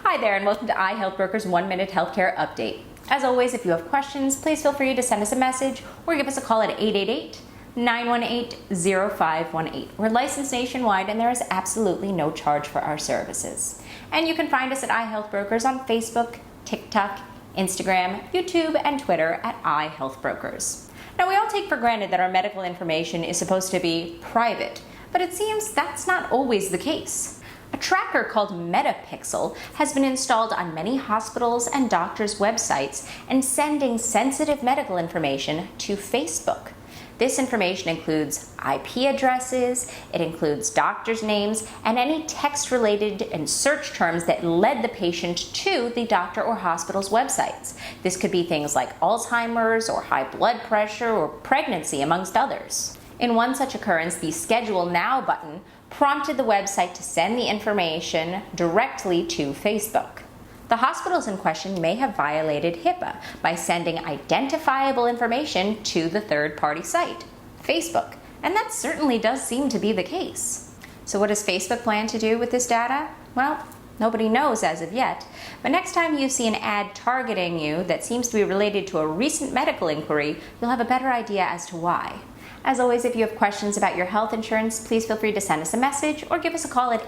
Hi there, and welcome to iHealthBroker's 1-Minute Healthcare Update. As always, if you have questions, please feel free to send us a message or give us a call at 888-918-0518. We're licensed nationwide and there is absolutely no charge for our services. And you can find us at iHealthBrokers on Facebook, TikTok, Instagram, YouTube, and Twitter at iHealthBrokers. Now, we all take for granted that our medical information is supposed to be private, but it seems that's not always the case. A tracker called Metapixel has been installed on many hospitals and doctors' websites and sending sensitive medical information to Facebook. This information includes IP addresses, it includes doctors' names, and any text-related and search terms that led the patient to the doctor or hospital's websites. This could be things like Alzheimer's or high blood pressure or pregnancy, amongst others. In one such occurrence, the Schedule Now button prompted the website to send the information directly to Facebook. The hospitals in question may have violated HIPAA by sending identifiable information to the third-party site, Facebook, and that certainly does seem to be the case. So what does Facebook plan to do with this data? Well, nobody knows as of yet, but next time you see an ad targeting you that seems to be related to a recent medical inquiry, you'll have a better idea as to why. As always, if you have questions about your health insurance, please feel free to send us a message or give us a call at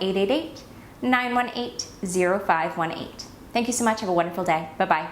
888-918-0518. Thank you so much. Have a wonderful day. Bye-bye.